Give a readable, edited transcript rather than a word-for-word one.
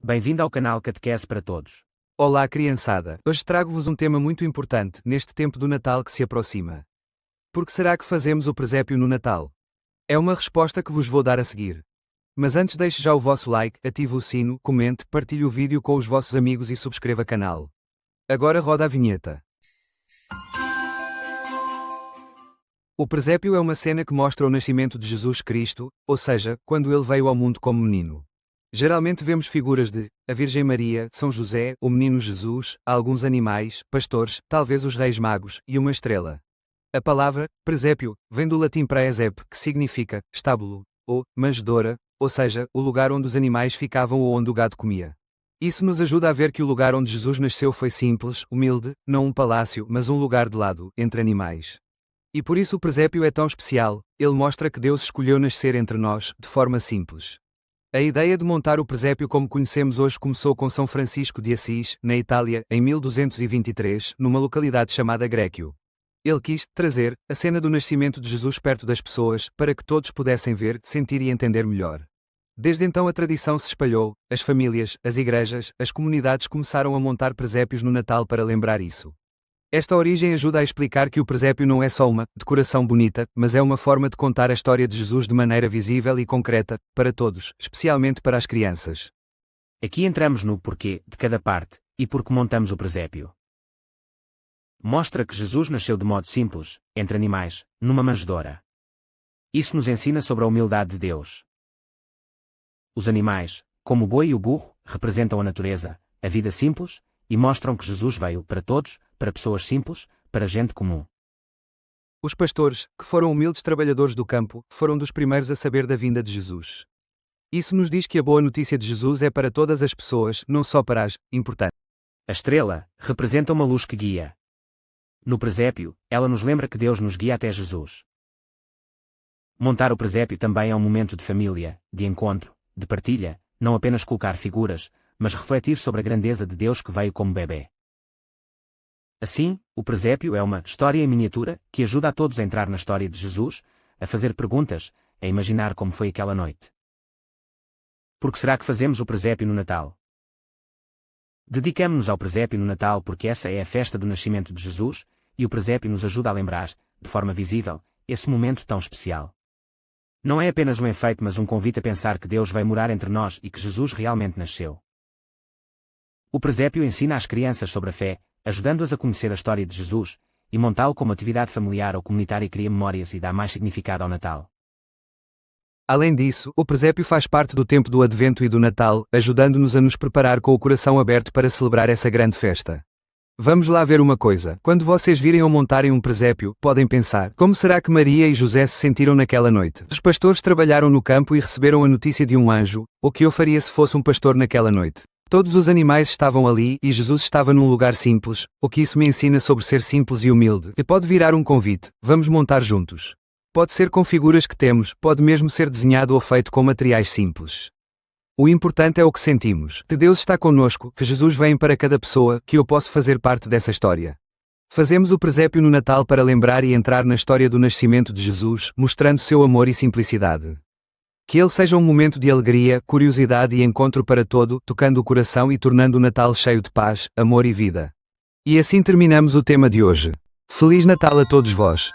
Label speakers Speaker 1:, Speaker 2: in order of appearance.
Speaker 1: Bem-vindo ao canal Catequese para Todos.
Speaker 2: Olá, criançada. Hoje trago-vos um tema muito importante neste tempo do Natal que se aproxima. Por que será que fazemos o presépio no Natal? É uma resposta que vos vou dar a seguir. Mas antes, deixe já o vosso like, ative o sino, comente, partilhe o vídeo com os vossos amigos e subscreva o canal. Agora roda a vinheta. O presépio é uma cena que mostra o nascimento de Jesus Cristo, ou seja, quando ele veio ao mundo como menino. Geralmente vemos figuras de a Virgem Maria, São José, o menino Jesus, alguns animais, pastores, talvez os reis magos, e uma estrela. A palavra presépio vem do latim praesep, que significa estábulo, ou manjedoura, ou seja, o lugar onde os animais ficavam ou onde o gado comia. Isso nos ajuda a ver que o lugar onde Jesus nasceu foi simples, humilde, não um palácio, mas um lugar de lado, entre animais. E por isso o presépio é tão especial, ele mostra que Deus escolheu nascer entre nós, de forma simples. A ideia de montar o presépio como conhecemos hoje começou com São Francisco de Assis, na Itália, em 1223, numa localidade chamada Gréquio. Ele quis trazer a cena do nascimento de Jesus perto das pessoas, para que todos pudessem ver, sentir e entender melhor. Desde então a tradição se espalhou, as famílias, as igrejas, as comunidades começaram a montar presépios no Natal para lembrar isso. Esta origem ajuda a explicar que o presépio não é só uma decoração bonita, mas é uma forma de contar a história de Jesus de maneira visível e concreta, para todos, especialmente para as crianças.
Speaker 1: Aqui entramos no porquê de cada parte, e por que montamos o presépio. Mostra que Jesus nasceu de modo simples, entre animais, numa manjedoura. Isso nos ensina sobre a humildade de Deus. Os animais, como o boi e o burro, representam a natureza, a vida simples, e mostram que Jesus veio para todos, para pessoas simples, para gente comum.
Speaker 2: Os pastores, que foram humildes trabalhadores do campo, foram dos primeiros a saber da vinda de Jesus. Isso nos diz que a boa notícia de Jesus é para todas as pessoas, não só para as importantes.
Speaker 1: A estrela representa uma luz que guia. No presépio, ela nos lembra que Deus nos guia até Jesus. Montar o presépio também é um momento de família, de encontro, de partilha, não apenas colocar figuras, mas refletir sobre a grandeza de Deus que veio como bebê. Assim, o presépio é uma história em miniatura que ajuda a todos a entrar na história de Jesus, a fazer perguntas, a imaginar como foi aquela noite. Por que será que fazemos o presépio no Natal? Dedicamo-nos ao presépio no Natal porque essa é a festa do nascimento de Jesus, e o presépio nos ajuda a lembrar, de forma visível, esse momento tão especial. Não é apenas um enfeite, mas um convite a pensar que Deus vai morar entre nós e que Jesus realmente nasceu. O presépio ensina às crianças sobre a fé, ajudando-as a conhecer a história de Jesus, e montá-lo como atividade familiar ou comunitária cria memórias e dá mais significado ao Natal.
Speaker 2: Além disso, o presépio faz parte do tempo do Advento e do Natal, ajudando-nos a nos preparar com o coração aberto para celebrar essa grande festa. Vamos lá ver uma coisa. Quando vocês virem ou montarem um presépio, podem pensar, como será que Maria e José se sentiram naquela noite? Os pastores trabalharam no campo e receberam a notícia de um anjo. O que eu faria se fosse um pastor naquela noite? Todos os animais estavam ali e Jesus estava num lugar simples, o que isso me ensina sobre ser simples e humilde. E pode virar um convite, vamos montar juntos. Pode ser com figuras que temos, pode mesmo ser desenhado ou feito com materiais simples. O importante é o que sentimos, que Deus está conosco, que Jesus vem para cada pessoa, que eu posso fazer parte dessa história. Fazemos o presépio no Natal para lembrar e entrar na história do nascimento de Jesus, mostrando seu amor e simplicidade. Que ele seja um momento de alegria, curiosidade e encontro para todo, tocando o coração e tornando o Natal cheio de paz, amor e vida. E assim terminamos o tema de hoje. Feliz Natal a todos vós!